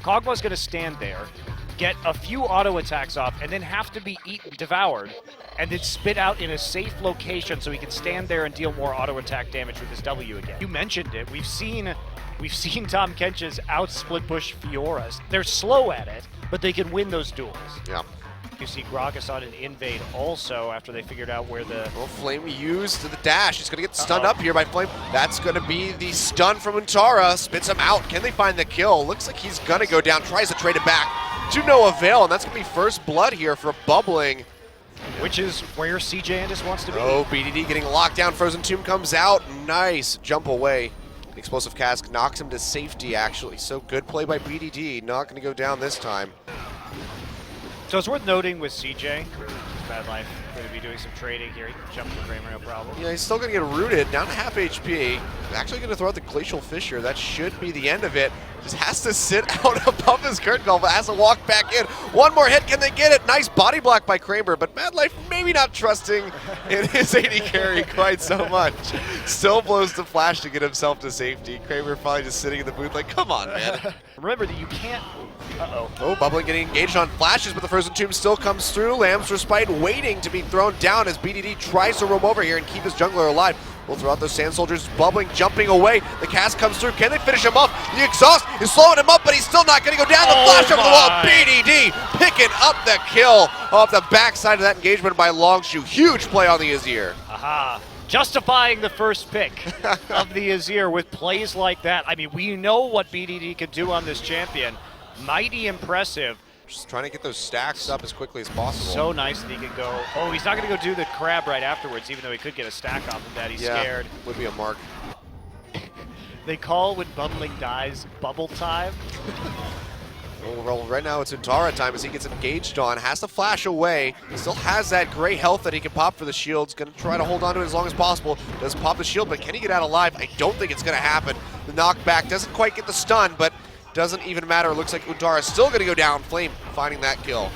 Kog'Maw's going to stand there, get a few auto attacks off, and then have to be devoured, and then spit out in a safe location so he can stand there and deal more auto attack damage with his W again. You mentioned it. We've seen Tahm Kench's out split push Fioras. They're slow at it, but they can win those duels. Yeah. You see Gragas on an invade also after they figured out where the... Well, Flame used the dash. He's going to get stunned up here by Flame. That's going to be the stun from Untara. Spits him out. Can they find the kill? Looks like he's going to go down. Tries to trade it back to no avail, and that's going to be first blood here for Bubbling. Which is where CJ ENTUS wants to be. Oh, BDD getting locked down. Frozen Tomb comes out. Nice jump away. Explosive Cask knocks him to safety, actually. So good play by BDD. Not going to go down this time. So it's worth noting with CJ, Madlife going to be doing some trading here. He can jump for Kramer, no problem. Yeah, he's still going to get rooted, down to half HP. Actually going to throw out the Glacial Fissure. That should be the end of it. Just has to sit out above his curtain call, but has to walk back in. One more hit, can they get it? Nice body block by Kramer, but Madlife maybe not trusting in his AD carry quite so much. Still blows the flash to get himself to safety. Kramer probably just sitting in the booth like, come on, man. Remember that you can't... Uh-oh. Oh, Bubbling getting engaged on flashes, but the Frozen Tomb still comes through. Lamb's Respite waiting to be thrown down as BDD tries to roam over here and keep his jungler alive. We'll throw out those Sand Soldiers. Bubbling jumping away. The cast comes through. Can they finish him off? The exhaust is slowing him up, but he's still not going to go down. The flash over the wall. BDD picking up the kill off the backside of that engagement by LONGZHU. Huge play on the Azir. Aha. Justifying the first pick of the Azir with plays like that. I mean, we know what BDD can do on this champion. Mighty impressive. Just trying to get those stacks up as quickly as possible. So nice that he can go. Oh, he's not going to go do the crab right afterwards, even though he could get a stack off of that. He's scared. Would be a mark. They call when Bubbling dies bubble time. Well, right now it's Untara time as he gets engaged on. Has to flash away. Still has that gray health that he can pop for the shields. Going to try to hold on to it as long as possible. Does pop the shield, but can he get out alive? I don't think it's going to happen. The knockback doesn't quite get the stun, but doesn't even matter. It looks like Untara is still going to go down. Flame finding that kill.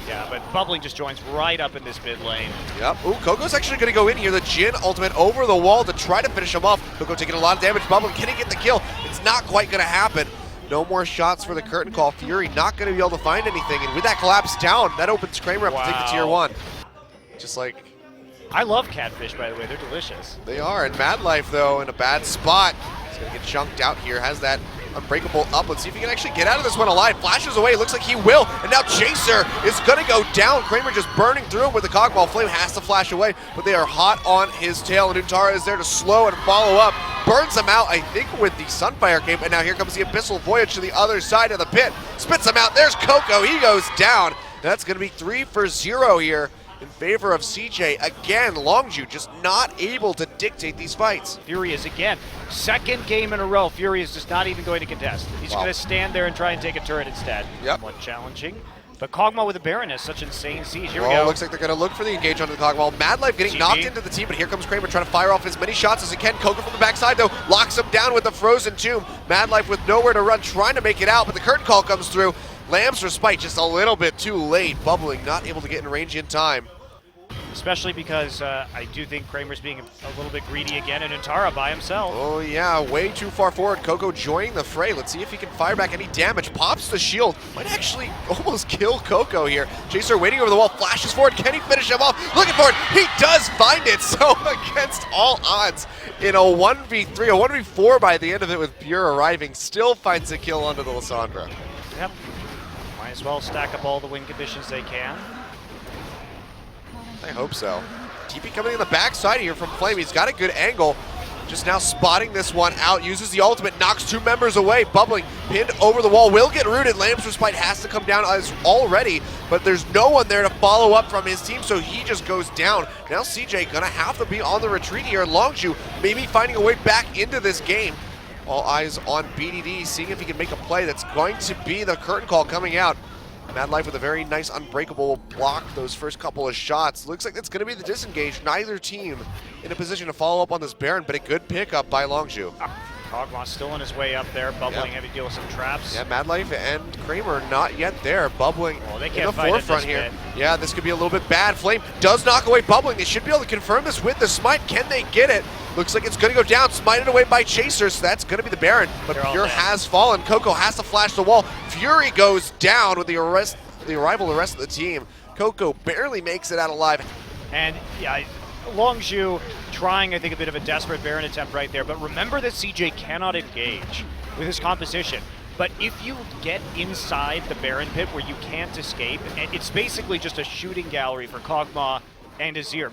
Yeah, but Bubbling just joins right up in this mid lane. Yep. Ooh, Coco's actually going to go in here. The Jhin ultimate over the wall to try to finish him off. Coco taking a lot of damage. Bubbling, can he get the kill? It's not quite going to happen. No more shots for the curtain call. Fury not going to be able to find anything. And with that collapse down, that opens Kramer up to take the tier 1. Just like... I love catfish, by the way. They're delicious. They are. And Madlife, though, in a bad spot. He's going to get chunked out here. Has that unbreakable up. Let's see if he can actually get out of this one alive. Flashes away. Looks like he will. And now Chaser is going to go down. Kramer just burning through him with the Kog'Maw. Flame has to flash away, but they are hot on his tail. And Untara is there to slow and follow up. Burns him out, I think, with the Sunfire Cape. And now here comes the Abyssal Voyage to the other side of the pit. Spits him out. There's Coco. He goes down. That's going to be 3 for 0 here in favor of CJ. Again, LONGZHU just not able to dictate these fights. Furious again. Second game in a row. Furious just not even going to contest. He's going to stand there and try and take a turret instead. Yep. Somewhat challenging. But Kog'Maw with a Baroness, such insane siege. Here we Oh, go. looks like they're going to look for the engage onto the Kog'Maw. Madlife getting knocked into the team, but here comes Kramer trying to fire off as many shots as he can. Coco from the backside, though, locks him down with the Frozen Tomb. Madlife with nowhere to run, trying to make it out, but the curtain call comes through. Lamb's Respite just a little bit too late. Bubbling, not able to get in range in time. Especially because I do think Kramer's being a little bit greedy again, and Untara by himself. Oh yeah, way too far forward. Coco joining the fray. Let's see if he can fire back any damage. Pops the shield. Might actually almost kill Coco here. Chaser waiting over the wall, flashes forward. Can he finish him off? Looking for it. He does find it. So against all odds, in a 1v3, a 1v4 by the end of it with Pure arriving, still finds a kill onto the Lissandra. Yep. Might as well stack up all the win conditions they can. I hope so. TP coming in the backside here from Flame. He's got a good angle. Just now spotting this one out. Uses the ultimate. Knocks 2 members away. Bubbling. Pinned over the wall. Will get rooted. Lamb's Respite has to come down as already. But there's no one there to follow up from his team. So he just goes down. Now CJ going to have to be on the retreat here. LONGZHU maybe finding a way back into this game. All eyes on BDD. Seeing if he can make a play that's going to be the curtain call coming out. Madlife with a very nice unbreakable block those first couple of shots. Looks like it's going to be the disengage. Neither team in a position to follow up on this Baron, but a good pickup by LONGZHU. Kog'Maw still on his way up there, bubbling, having to deal with some traps. Yeah, Madlife and Kramer not yet there, bubbling they in can't the fight forefront here. Yeah, this could be a little bit bad. Flame does knock away bubbling. They should be able to confirm this with the smite. Can they get it? Looks like it's going to go down, smited away by Chaser, so that's going to be the Baron. But Pure has fallen. Coco has to flash the wall. Fury goes down with the arrival of the rest of the team. Coco barely makes it out alive. And yeah, LONGZHU trying, I think, a bit of a desperate Baron attempt right there. But remember that CJ cannot engage with his composition. But if you get inside the Baron pit where you can't escape, it's basically just a shooting gallery for Kog'Maw and Azir.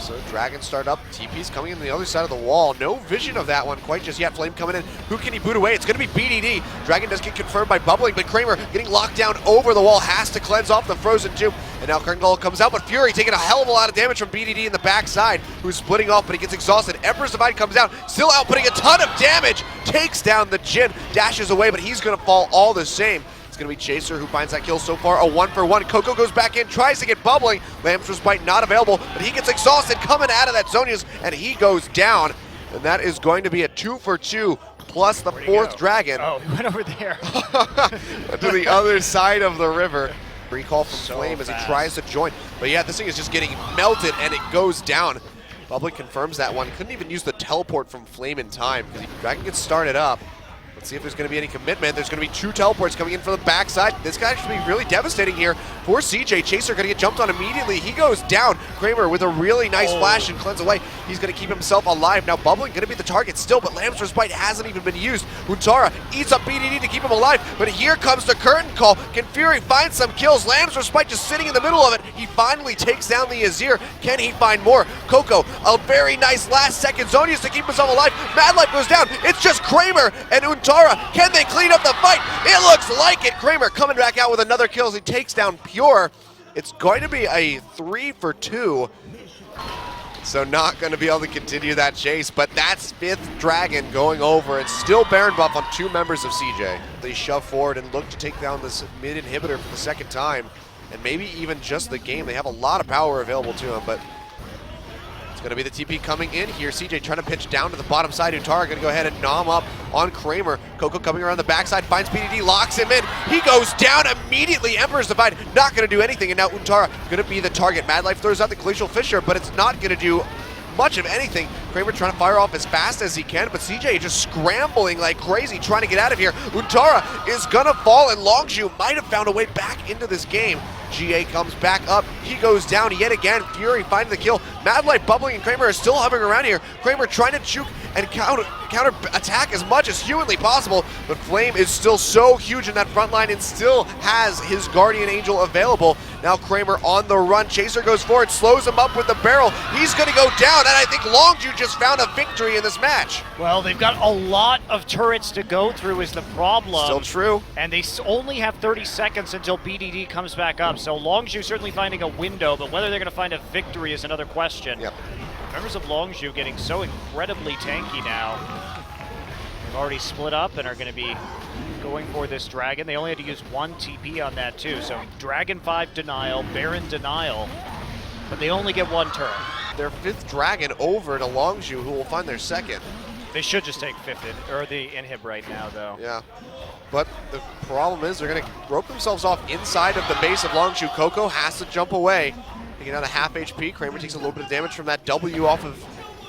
So Dragon start up, TP's coming in the other side of the wall. No vision of that one quite just yet. Flame coming in, who can he boot away? It's gonna be BDD. Dragon does get confirmed by bubbling, but Kramer getting locked down over the wall, has to cleanse off the frozen tomb. And now Trundle comes out, but Fury taking a hell of a lot of damage from BDD in the backside, who's splitting off, but he gets exhausted. Emperor's Divide comes out, still outputting a ton of damage, takes down the Jhin, dashes away, but he's gonna fall all the same. Going to be Chaser who finds that kill so far, a 1-for-1. Coco goes back in, tries to get bubbling. Lamb's Bite not available, but he gets exhausted coming out of that Zhonya's, and he goes down. And that is going to be a 2-for-2 plus the fourth dragon. Oh, he went over there. To the other side of the river. Recall from So Flame fast. as he tries to join. But yeah, this thing is just getting melted, and it goes down. Bubbling confirms that one. Couldn't even use the teleport from Flame in time, because Dragon gets started up. Let's see if there's going to be any commitment. There's going to be 2 teleports coming in from the backside. This guy should be really devastating here for CJ. Chaser going to get jumped on immediately. He goes down. Kramer with a really nice flash and cleanse away. He's going to keep himself alive. Now Bubbling going to be the target still, but Lamb's Respite hasn't even been used. Untara eats up BDD to keep him alive, but here comes the curtain call. Can Fury find some kills? Lamb's Respite just sitting in the middle of it. He finally takes down the Azir. Can he find more? Coco, a very nice last second Zhonya's to keep himself alive. Madlife goes down. It's just Kramer and Untara. Can they clean up the fight? It looks like it. Kramer coming back out with another kill as he takes down Pure. It's going to be a 3-for-2. So not going to be able to continue that chase, but that's 5th Dragon going over. It's still Baron buff on 2 members of CJ. They shove forward and look to take down this mid inhibitor for the second time, and maybe even just the game. They have a lot of power available to them, but it's going to be the TP coming in here. CJ trying to pitch down to the bottom side. Untara going to go ahead and nom up on Kramer. Coco coming around the backside, finds BDD, locks him in. He goes down immediately. Emperor's Divide not going to do anything, and now Untara going to be the target. Madlife throws out the Glacial Fissure, but it's not going to do much of anything. Kramer trying to fire off as fast as he can, but CJ just scrambling like crazy, trying to get out of here. Untara is going to fall, and LONGZHU might have found a way back into this game. GA comes back up. He goes down yet again. Fury finding the kill. Madlife, Bubbling, and Kramer are still hovering around here. Kramer trying to juke and counter attack as much as humanly possible, but Flame is still so huge in that front line and still has his Guardian Angel available. Now Kramer on the run. Chaser goes forward, slows him up with the barrel. He's going to go down, and I think LONGZHU just found a victory in this match. Well, they've got a lot of turrets to go through is the problem. Still true. And they only have 30 seconds until BDD comes back up. So LONGZHU certainly finding a window, but whether they're going to find a victory is another question. Yep. Members of LONGZHU getting so incredibly tanky now. They've already split up and are going to be going for this Dragon. They only had to use 1 TP on that too. So Dragon 5 denial, Baron denial, but they only get 1 turn. Their 5th Dragon over to LONGZHU, who will find their 2nd. They should just take 5th or the inhib right now though. Yeah. But the problem is they're going to rope themselves off inside of the base of LONGZHU. Coco has to jump away. Taking down a half HP. Kramer takes a little bit of damage from that W off of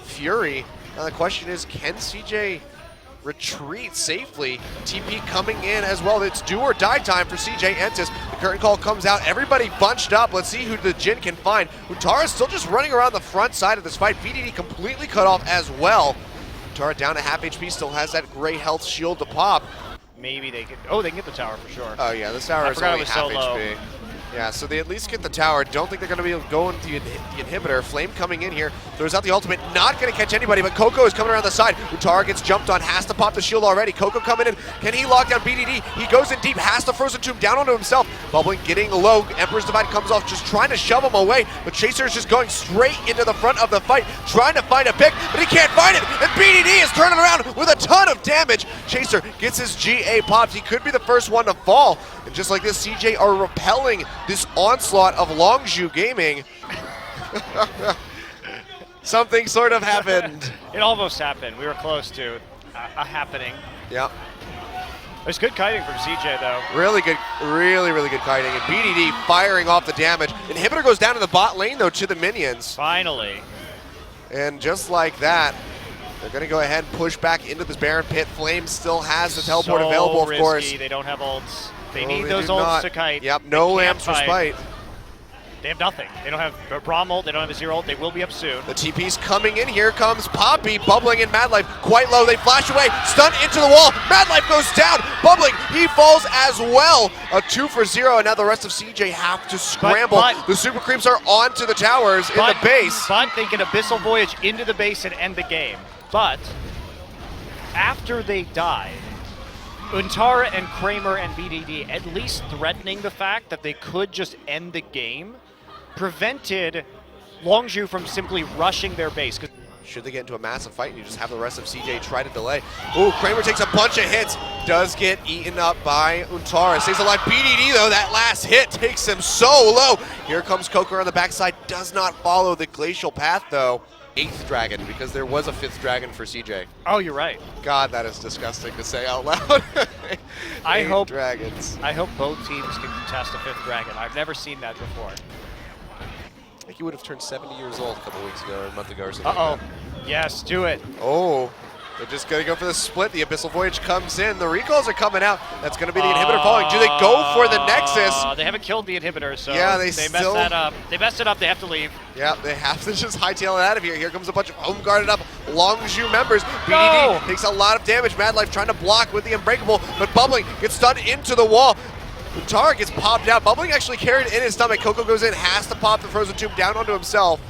Fury. Now the question is, can CJ retreat safely? TP coming in as well. It's do or die time for CJ ENTUS. The curtain call comes out. Everybody bunched up. Let's see who the Jhin can find. Untara's still just running around the front side of this fight. BDD completely cut off as well. Untara down to half HP. Still has that gray health shield to pop. Maybe they could. Oh, they can get the tower for sure. Oh yeah, this tower is only half HP. Yeah, so they at least get the tower. Don't think they're going to be able to go into the inhibitor. Flame coming in here, throws out the ultimate, not going to catch anybody, but Coco is coming around the side. Untara gets jumped on, has to pop the shield already. Coco coming in, can he lock down BDD? He goes in deep, has the Frozen Tomb down onto himself. Bubbling, getting low, Emperor's Divide comes off, just trying to shove him away, but Chaser is just going straight into the front of the fight, trying to find a pick, but he can't find it, and BDD is turning around with a ton of damage. Chaser gets his GA popped. He could be the first one to fall, and just like this, CJ are repelling this onslaught of LONGZHU gaming. Something sort of happened. It almost happened. We were close to a happening. Yep. There's good kiting from CJ though. Really good, really good kiting. And BDD firing off the damage. Inhibitor goes down to the bot lane though to the minions. Finally. And just like that, they're going to go ahead and push back into this Baron pit. Flame still has the teleport available, of risky. course. They don't have ults. They No, need they those do ults not. to kite. Yep, no They can't lamps for fight. spite. They have nothing. They don't have Braum ult. They don't have a Azir ult. They will be up soon. The TP's coming in. Here comes Poppy, bubbling in Madlife. Quite low. They flash away. Stun into the wall. Madlife goes down. Bubbling. He falls as well. A 2 for 0. And now the rest of CJ have to scramble. But the Super Creeps are onto the towers in the base. But they can Abyssal Voyage into the base and end the game. But after they died, Untara and Kramer and BDD at least threatening the fact that they could just end the game prevented LONGZHU from simply rushing their base. Should they get into a massive fight and you just have the rest of CJ try to delay. Ooh, Kramer takes a bunch of hits. Does get eaten up by Untara. Stays alive. BDD though, that last hit takes him so low. Here comes Coco on the backside. Does not follow the glacial path though. 8th dragon, because there was a 5th dragon for CJ. Oh, you're right. God, that is disgusting to say out loud. I hope dragons. I hope both teams can contest a 5th dragon. I've never seen that before. I think he would have turned 70 years old a couple weeks ago, or a month ago or something. Uh-oh. Like that. Yes, do it. Oh, they're just going to go for the split. The Abyssal Voyage comes in. The recalls are coming out. That's going to be the inhibitor falling. Do they go for the Nexus? They haven't killed the inhibitor, so yeah, they messed still... that up. They messed it up. They have to leave. Yeah, they have to just hightail it out of here. Here comes a bunch of home-guarded up LONGZHU members. BDD No! takes a lot of damage. Madlife trying to block with the Unbreakable, but Bubbling gets stunned into the wall. Untara gets popped out. Bubbling actually carried in his stomach. Coco goes in, has to pop the Frozen Tomb down onto himself.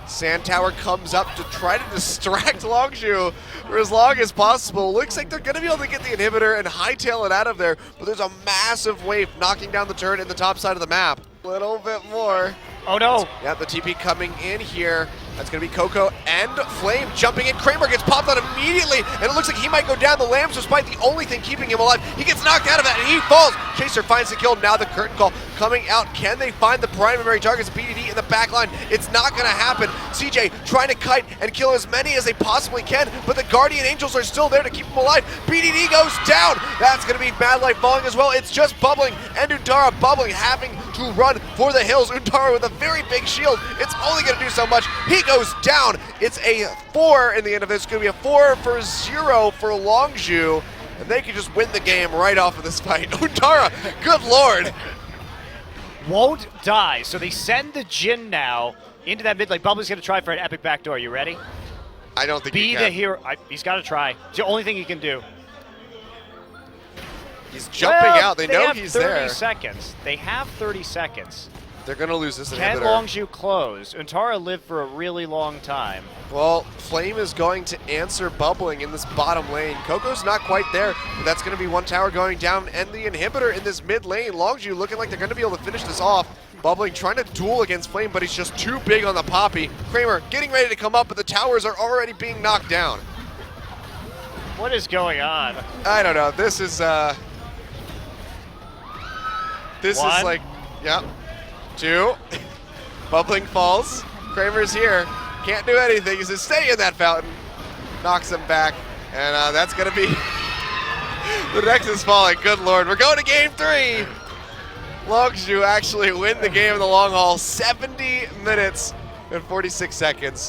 Sand Tower comes up to try to distract LONGZHU for as long as possible. Looks like they're going to be able to get the inhibitor and hightail it out of there, but there's a massive wave knocking down the turret in the top side of the map. A little bit more. Oh no! Yeah, the TP coming in here. That's going to be Coco and Flame jumping in. Kramer gets popped on immediately, and it looks like he might go down. The Lambs despite the only thing keeping him alive. He gets knocked out of that, and he falls. Chaser finds the kill. Now the curtain call coming out. Can they find the primary targets? BDD in the back line. It's not going to happen. CJ trying to kite and kill as many as they possibly can, but the Guardian Angels are still there to keep him alive. BDD goes down. That's going to be Madlife falling as well. It's just Bubbling and Untara. Bubbling having to run for the hills. Untara with a very big shield. It's only going to do so much. He goes down. It's a 4 in the end of this. It's going to be a 4 for 0 for LONGZHU, and they can just win the game right off of this fight. Untara, good lord. Won't die, so they send the Jhin now into that mid lane. Bubbling's going to try for an epic backdoor. You ready? I don't think Be he the can. hero. He's got to try. It's the only thing he can do. He's jumping out. They know he's there. They have 30 seconds. They have 30 seconds. They're going to lose this Can inhibitor. LONGZHU close? Untara lived for a really long time. Well, Flame is going to answer Bubbling in this bottom lane. Coco's not quite there, but that's going to be one tower going down, and the inhibitor in this mid lane. LONGZHU looking like they're going to be able to finish this off. Bubbling trying to duel against Flame, but he's just too big on the Poppy. Kramer getting ready to come up, but the towers are already being knocked down. What is going on? I don't know. This is One. like, yeah. 2. Bubbling falls. Kramer's here. Can't do anything. He says, stay in that fountain. Knocks him back. And that's going to be the Nexus falling. Good lord. We're going to game 3. LONGZHU actually win the game in the long haul. 70 minutes and 46 seconds.